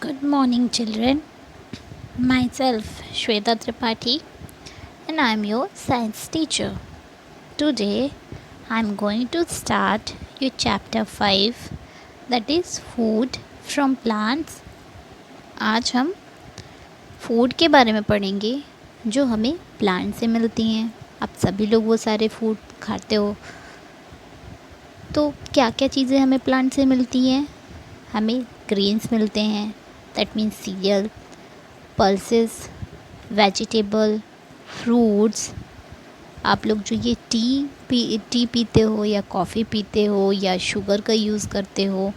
Good morning, children. Myself, Shweta Tripathi, and I'm your science teacher. Today, I'm going to start your chapter 5, that is food from plants. आज हम food के बारे में पढ़ेंगे जो हमें प्लांट से मिलती हैं. आप सभी लोग वो सारे फूड खाते हो, तो क्या क्या चीज़ें हमें प्लांट से मिलती हैं. हमें ग्रेन्स मिलते हैं, that means serial, pulses, vegetable, fruits. आप लोग जो ये टी पीते हो या कॉफ़ी पीते हो या शुगर का यूज़ करते हो,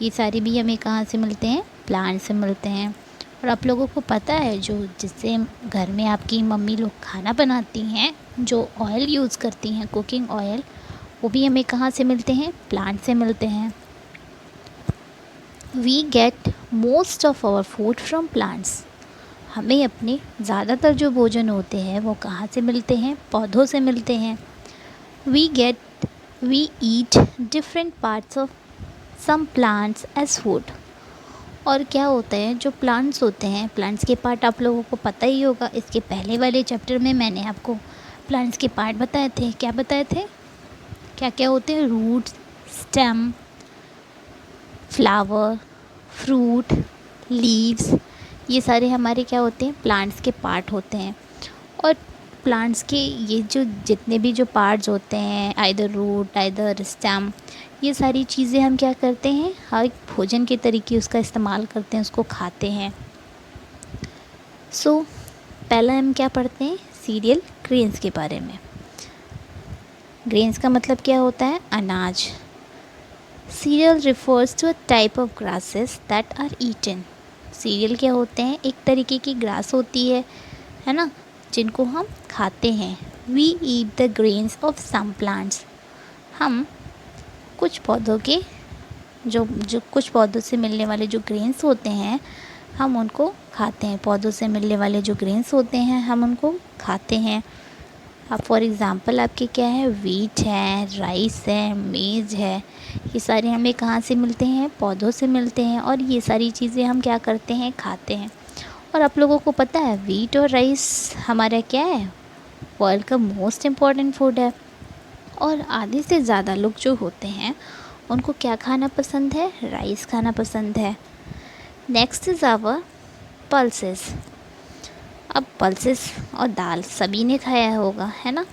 ये सारे भी हमें कहाँ से मिलते हैं, प्लांट से मिलते हैं. और आप लोगों को पता है जो जिससे घर में आपकी मम्मी लोग खाना बनाती हैं, जो ऑयल यूज़ करती हैं, कुकिंग ऑयल, वो भी हमें कहाँ से मिलते हैं, प्लांट से मिलते हैं. We get most of our food from plants. हमें अपने ज़्यादातर जो भोजन होते हैं वो कहाँ से मिलते हैं, पौधों से मिलते हैं. We eat different parts of some plants as food. और क्या होता है, जो प्लांट्स होते हैं, प्लांट्स के पार्ट आप लोगों को पता ही होगा. इसके पहले वाले चैप्टर में मैंने आपको प्लांट्स के पार्ट बताए थे. क्या बताए थे, क्या क्या होते हैं, roots, stem, flower, fruit, leaves. ये सारे हमारे क्या होते हैं, प्लांट्स के पार्ट होते हैं. और प्लांट्स के ये जो जितने भी जो पार्ट्स होते हैं, आइदर रूट, आइदर स्टेम, ये सारी चीज़ें हम क्या करते हैं, हर भोजन के तरीके उसका इस्तेमाल करते हैं, उसको खाते हैं. पहला हम क्या पढ़ते हैं, सीरियल ग्रेन्स के बारे में. ग्रेन्स का मतलब क्या होता है, अनाज. Cereal refers to a type of grasses that are eaten. Cereal क्या होते हैं, एक तरीके की ग्रास होती है ना, जिनको हम खाते हैं. We eat the grains of some plants. हम कुछ पौधों के जो कुछ पौधों से मिलने वाले जो ग्रेन्स होते हैं, हम उनको खाते हैं. पौधों से मिलने वाले जो ग्रेन्स होते हैं, हम उनको खाते हैं. अब फॉर एग्ज़ाम्पल आपके क्या है, वीट है, राइस है, मेज़ है. ये सारे हमें कहाँ से मिलते हैं, पौधों से मिलते हैं. और ये सारी चीज़ें हम क्या करते हैं, खाते हैं. और आप लोगों को पता है, वीट और राइस हमारा क्या है, वर्ल्ड का मोस्ट इम्पॉर्टेंट फूड है. और आधे से ज़्यादा लोग जो होते हैं उनको क्या खाना पसंद है, राइस खाना पसंद है. Next is our pulses. अब पल्सेस और दाल सभी ने खाया होगा, है ना.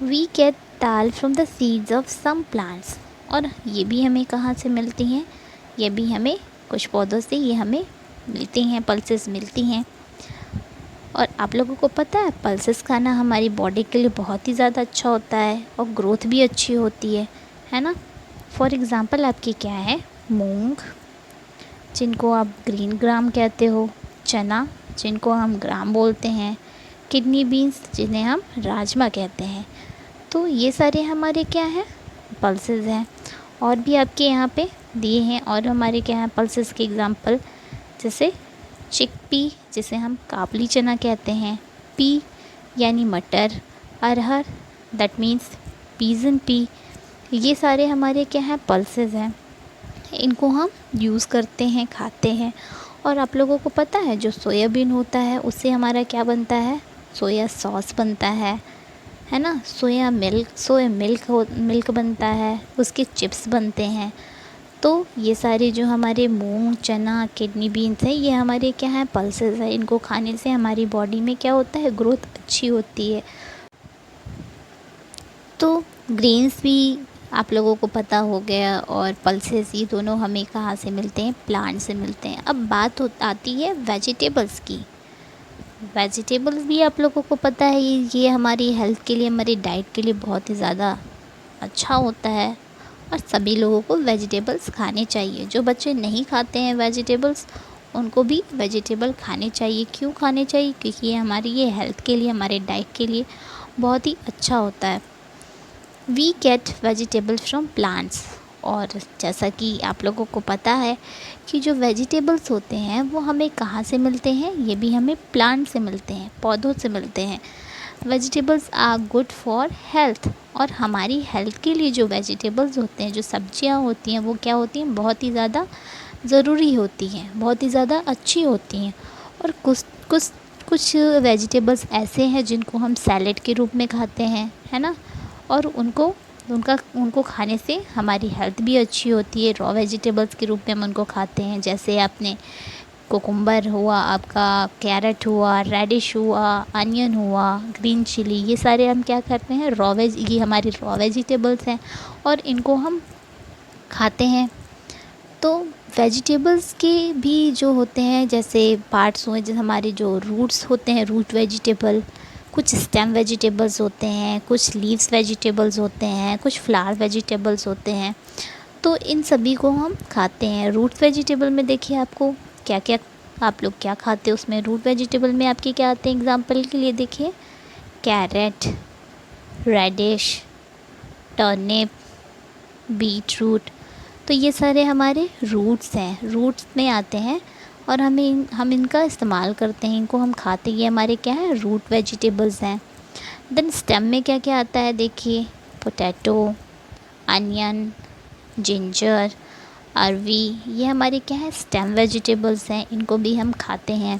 We get dal from the seeds of some plants. और ये भी हमें कहाँ से मिलती हैं, ये भी हमें कुछ पौधों से ये हमें मिलती हैं, पल्सेस मिलती हैं. और आप लोगों को पता है, पल्सेस खाना हमारी बॉडी के लिए बहुत ही ज़्यादा अच्छा होता है और ग्रोथ भी अच्छी होती है ना. फॉर एग्ज़ाम्पल आपकी क्या है, मूंग, जिनको आप ग्रीन ग्राम कहते हो, चना, जिनको हम ग्राम बोलते हैं, किडनी बीन्स, जिन्हें हम राजमा कहते हैं. तो ये सारे हमारे क्या हैं, पल्सेस हैं. और भी आपके यहाँ पे दिए हैं. और हमारे क्या हैं पल्सेस के एग्ज़ाम्पल, जैसे चिकपी, जिसे हम काबुली चना कहते हैं, पी यानी मटर, अरहर, दैट मीन्स पीजन पी. ये सारे हमारे क्या हैं, पल्सेस हैं. इनको हम यूज़ करते हैं, खाते हैं. और आप लोगों को पता है, जो सोयाबीन होता है उससे हमारा क्या बनता है, सोया सॉस बनता है ना. सोया मिल्क बनता है, उसके चिप्स बनते हैं. तो ये सारे जो हमारे मूंग, चना, किडनी बीन्स हैं, ये हमारे क्या हैं, पल्सेस हैं. इनको खाने से हमारी बॉडी में क्या होता है, ग्रोथ अच्छी होती है. तो ग्रेन्स भी आप लोगों को पता हो गया, और पल्सेस, ये दोनों हमें कहाँ से मिलते हैं, प्लांट से मिलते हैं. अब बात आती है वेजिटेबल्स की. वेजिटेबल्स भी आप लोगों को पता है, ये हमारी हेल्थ के लिए, हमारी डाइट के लिए बहुत ही ज़्यादा अच्छा होता है. और सभी लोगों को वेजिटेबल्स खाने चाहिए. जो बच्चे नहीं खाते हैं वेजिटेबल्स, उनको भी वेजिटेबल खाने चाहिए. क्यों खाने चाहिए, क्योंकि ये हमारी ये हेल्थ के लिए, हमारे डाइट के लिए बहुत ही अच्छा होता है. We get vegetable from plants. और जैसा कि आप लोगों को पता है कि जो वेजिटेबल्स होते हैं वो हमें कहाँ से मिलते हैं, ये भी हमें प्लांट से मिलते हैं, पौधों से मिलते हैं. Vegetables are good for health. और हमारी हेल्थ के लिए जो वेजिटेबल्स होते हैं, जो सब्जियां होती हैं, वो क्या होती हैं, बहुत ही ज़्यादा ज़रूरी होती हैं, बहुत ही ज़्यादा अच्छी होती हैं। और कुछ वेजिटेबल्स ऐसे हैं जिनको हम सैलेड के रूप में खाते हैं, है ना, और उनको खाने से हमारी हेल्थ भी अच्छी होती है। रॉ वेजिटेबल्स के रूप में हम उनको खाते हैं, जैसे आपने कोकुम्बर हुआ, आपका कैरेट हुआ, रेडिश हुआ, अनियन हुआ, ग्रीन चिली, ये सारे हम क्या करते हैं, ये हमारी रॉ वेजिटेबल्स हैं और इनको हम खाते हैं। तो वेजिटेबल्स के भी जो होते हैं जैसे पार्ट्स हुए, जैसे हमारे जो रूट्स होते हैं, रूट वेजिटेबल, कुछ स्टेम वेजिटेबल्स होते हैं, कुछ लीव्स वेजिटेबल्स होते हैं, कुछ फ्लावर वेजिटेबल्स होते हैं। तो इन सभी को हम खाते हैं। रूट वेजिटेबल में देखिए आपको क्या क्या, आप लोग क्या खाते हो उसमें। रूट वेजिटेबल में आपके क्या आते हैं, एग्जांपल के लिए देखिए, carrot, radish, turnip, beet root. तो ये सारे हमारे रूट्स हैं, रूट्स में आते हैं और हम इनका इस्तेमाल करते हैं, इनको हम खाते हैं। ये हमारे क्या है, रूट वेजिटेबल्स हैं। देन स्टेम में क्या क्या आता है देखिए, पोटैटो, अनियन, जिंजर, अरवी, ये हमारे क्या है, स्टेम वेजिटेबल्स हैं, इनको भी हम खाते हैं।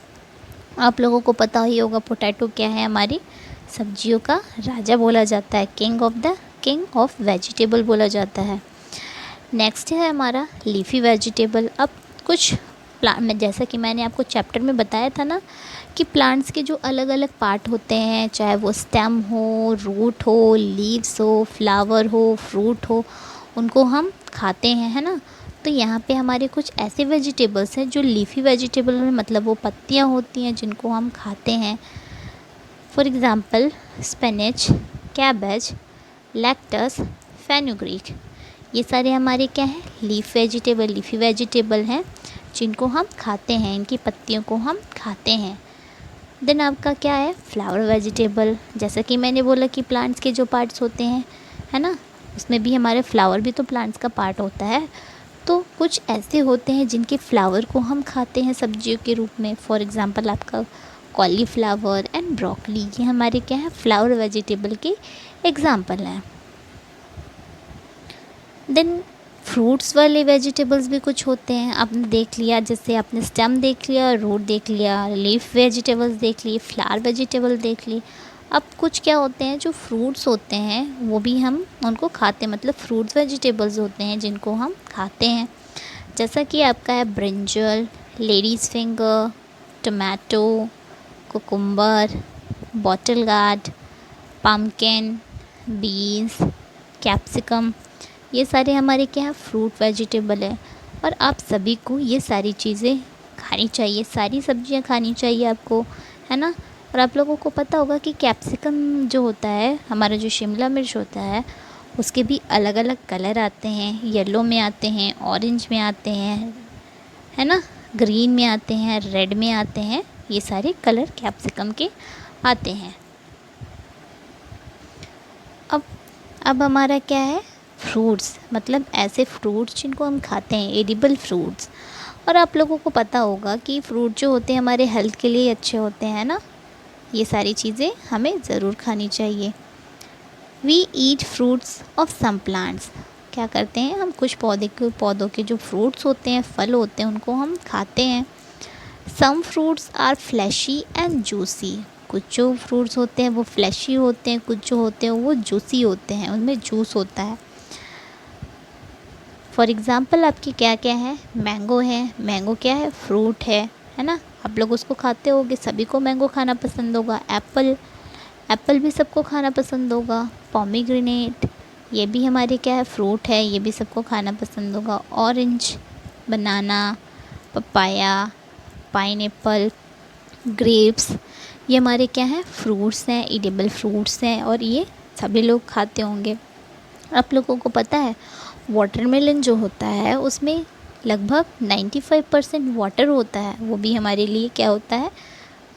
आप लोगों को पता ही होगा पोटैटो क्या है, हमारी सब्जियों का राजा बोला जाता है, किंग ऑफ वेजिटेबल बोला जाता है। नेक्स्ट है हमारा लीफी वेजिटेबल। अब कुछ प्लांट में, जैसा कि मैंने आपको चैप्टर में बताया था ना, कि प्लांट्स के जो अलग अलग पार्ट होते हैं, चाहे वो स्टेम हो, रूट हो, लीव्स हो, फ्लावर हो, फ्रूट हो, उनको हम खाते हैं, है ना। तो यहाँ पे हमारे कुछ ऐसे वेजिटेबल्स हैं जो लीफी वेजिटेबल में, मतलब वो पत्तियाँ होती हैं जिनको हम खाते हैं। For example spinach, cabbage, lettuce, fenugreek, ये सारे हमारे क्या हैं, लीफी वेजिटेबल हैं जिनको हम खाते हैं, इनकी पत्तियों को हम खाते हैं। देन आपका क्या है, फ्लावर वेजिटेबल। जैसा कि मैंने बोला कि प्लांट्स के जो पार्ट्स होते हैं, है ना, उसमें भी हमारे फ्लावर भी तो प्लांट्स का पार्ट होता है। तो कुछ ऐसे होते हैं जिनके फ्लावर को हम खाते हैं सब्जियों के रूप में। फॉर एग्ज़ाम्पल आपका कॉलीफ्लावर एंड ब्रोकली, ये हमारे क्या है, फ्लावर वेजिटेबल के एग्ज़ाम्पल हैं। देन फ्रूट्स वाले वेजिटेबल्स भी कुछ होते हैं, आपने देख लिया, जैसे आपने स्टेम देख लिया, रूट देख लिया, लीफ वेजिटेबल्स देख लिए, फ्लावर वेजिटेबल देख लिए। अब कुछ क्या होते हैं, जो फ्रूट्स होते हैं वो भी हम उनको खाते हैं, मतलब फ्रूट्स वेजिटेबल्स होते हैं जिनको हम खाते हैं। जैसा कि आपका है brinjal, ladies finger, tomato, cucumber, bottle gourd, pumpkin, beans, capsicum, ये सारे हमारे क्या है, फ्रूट वेजिटेबल है। और आप सभी को ये सारी चीज़ें खानी चाहिए, सारी सब्जियां खानी चाहिए आपको, है ना। और आप लोगों को पता होगा कि कैप्सिकम जो होता है, हमारा जो शिमला मिर्च होता है, उसके भी अलग अलग कलर आते हैं, येलो में आते हैं, ऑरेंज में आते हैं, है ना, ग्रीन में आते हैं, रेड में आते हैं, ये सारे कलर कैप्सिकम के आते हैं। अब हमारा क्या है, फ्रूट्स, मतलब ऐसे फ्रूट्स जिनको हम खाते हैं, एडिबल फ्रूट्स। और आप लोगों को पता होगा कि फ्रूट जो होते हैं हमारे हेल्थ के लिए अच्छे होते हैं ना, ये सारी चीज़ें हमें ज़रूर खानी चाहिए। We eat fruits of some plants, क्या करते हैं हम, कुछ पौधों के जो फ्रूट्स होते हैं, फल होते हैं, उनको हम खाते हैं। Some fruits are fleshy and juicy, कुछ जो फ्रूट्स होते हैं वो फ्लैशी होते हैं, कुछ जो होते हैं वो जूसी होते हैं, उनमें जूस होता है। फॉर एग्ज़ाम्पल आपकी क्या क्या है, मैंगो है, मैंगो क्या है, फ्रूट है ना, आप लोग उसको खाते होगे, सभी को मैंगो खाना पसंद होगा। एप्पल भी सबको खाना पसंद होगा। पोमीग्रेनेट, ये भी हमारे क्या है, फ्रूट है, ये भी सबको खाना पसंद होगा। ऑरेंज, बनाना, पपाया, पाइनएप्पल, ग्रेप्स, ये हमारे क्या हैं, फ्रूट्स हैं, एडिबल फ्रूट्स हैं और ये सभी लोग खाते होंगे। आप लोगों को पता है वाटरमेलन जो होता है उसमें लगभग 95% वाटर होता है, वो भी हमारे लिए क्या होता है,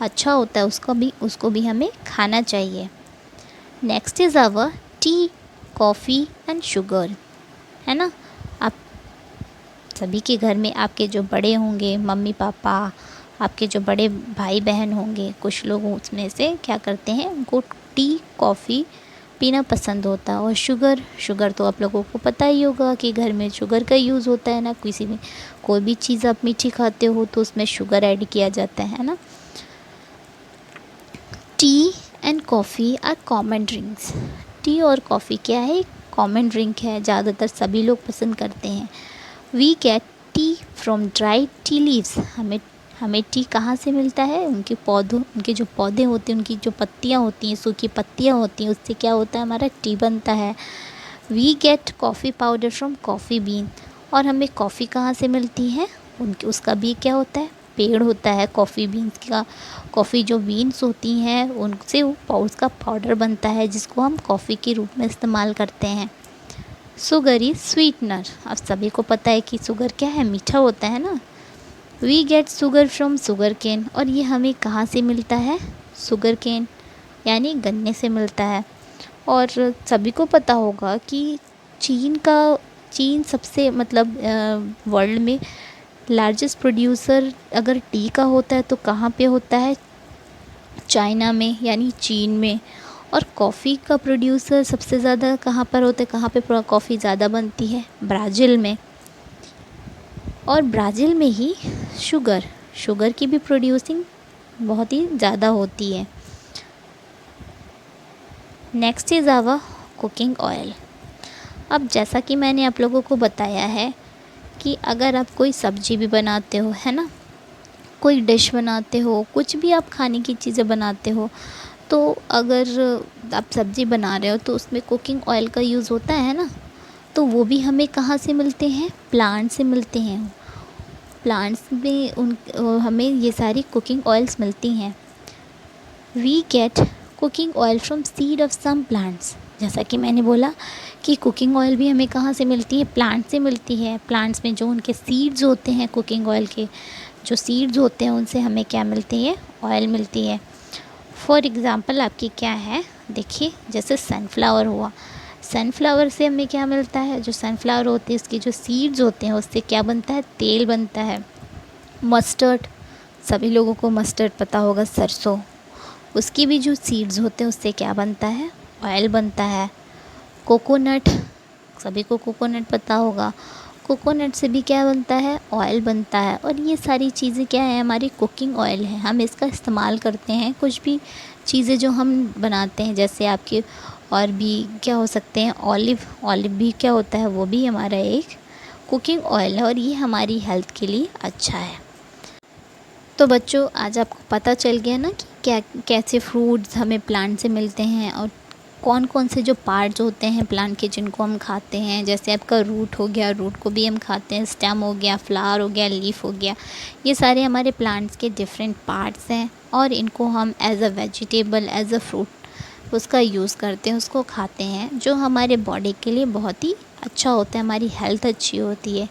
अच्छा होता है, उसको भी हमें खाना चाहिए। Next is our tea, coffee and sugar, है ना। आप सभी के घर में आपके जो बड़े होंगे, मम्मी पापा, आपके जो बड़े भाई बहन होंगे, कुछ लोग उसमें से क्या करते हैं, उनको टी, कॉफ़ी पीना पसंद होता है। और शुगर तो आप लोगों को पता ही होगा कि घर में शुगर का यूज़ होता है ना, किसी भी कोई भी चीज़ आप मीठी खाते हो तो उसमें शुगर ऐड किया जाता है ना। Tea and coffee are common drinks. Tea और कॉफ़ी क्या है, कॉमन ड्रिंक है, ज़्यादातर सभी लोग पसंद करते हैं। We get tea from dry tea leaves. हमें टी कहाँ से मिलता है, उनके जो पौधे होते हैं, उनकी जो पत्तियाँ होती हैं, सूखी पत्तियाँ होती हैं, उससे क्या होता है, हमारा टी बनता है। We get coffee powder from coffee bean. और हमें कॉफ़ी कहाँ से मिलती है, उसका भी क्या होता है, पेड़ होता है कॉफ़ी बीन्स का। कॉफ़ी जो बीन्स होती हैं उनसे उसका पाउडर बनता है, जिसको हम कॉफ़ी के रूप में इस्तेमाल करते हैं। Sugar is sweetener. अब सभी को पता है कि शुगर क्या है, मीठा होता है ना। We get sugar from sugar cane. और ये हमें कहाँ से मिलता है, शुगर केन यानी गन्ने से मिलता है। और सभी को पता होगा कि चीन सबसे मतलब वर्ल्ड में लार्जेस्ट प्रोड्यूसर अगर टी का होता है तो कहाँ पे होता है, चाइना में यानी चीन में। और कॉफ़ी का प्रोड्यूसर सबसे ज़्यादा कहाँ पर होता है, कहाँ पे कॉफ़ी ज़्यादा बनती है, ब्राज़ील में। और ब्राज़ील में ही शुगर की भी प्रोड्यूसिंग बहुत ही ज़्यादा होती है। Next is our cooking oil. अब जैसा कि मैंने आप लोगों को बताया है कि अगर आप कोई सब्ज़ी भी बनाते हो, है ना, कोई डिश बनाते हो, कुछ भी आप खाने की चीज़ें बनाते हो, तो अगर आप सब्ज़ी बना रहे हो तो उसमें कुकिंग ऑयल का यूज़ होता है ना। तो वो भी हमें कहाँ से मिलते हैं, प्लांट से मिलते हैं। प्लांट्स में हमें ये सारी कुकिंग ऑयल्स मिलती हैं। We get cooking oil from seed of some plants. जैसा कि मैंने बोला कि कुकिंग ऑयल भी हमें कहाँ से मिलती है, प्लांट से मिलती है। प्लांट्स में जो उनके सीड्स होते हैं, कुकिंग ऑयल के जो सीड्स होते हैं, उनसे हमें क्या मिलती है, ऑयल मिलती है। फॉर एग्ज़ाम्पल आपकी क्या है, देखिए जैसे सनफ्लावर हुआ, सनफ्लावर से हमें क्या मिलता है, जो सनफ्लावर होते हैं उसके जो सीड्स होते हैं उससे क्या बनता है, तेल बनता है। मस्टर्ड, सभी लोगों को मस्टर्ड पता होगा, सरसों, उसकी भी जो सीड्स होते हैं उससे क्या बनता है, ऑयल बनता है। कोकोनट, सभी को कोकोनट पता होगा, कोकोनट से भी क्या बनता है, ऑयल बनता है। और ये सारी चीज़ें क्या है, हमारी कुकिंग ऑयल है, हम इसका इस्तेमाल करते हैं कुछ भी चीज़ें जो हम बनाते हैं। जैसे आपके और भी क्या हो सकते हैं, ऑलिव भी क्या होता है, वो भी हमारा एक कुकिंग ऑयल है और ये हमारी हेल्थ के लिए अच्छा है। तो बच्चों आज आपको पता चल गया ना कि क्या कैसे फ्रूट्स हमें प्लांट से मिलते हैं और कौन कौन से जो पार्ट्स होते हैं प्लांट के जिनको हम खाते हैं। जैसे आपका रूट हो गया, रूट को भी हम खाते हैं, स्टेम हो गया, फ्लावर हो गया, लीफ हो गया, ये सारे हमारे प्लांट्स के डिफरेंट पार्ट्स हैं और इनको हम as a vegetable, as a fruit उसका यूज़ करते हैं, उसको खाते हैं, जो हमारे बॉडी के लिए बहुत ही अच्छा होता है, हमारी हेल्थ अच्छी होती है।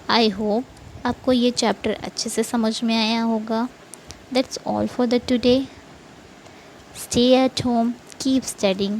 आई होप आपको ये चैप्टर अच्छे से समझ में आया होगा। That's all for the today. Stay at home, keep studying.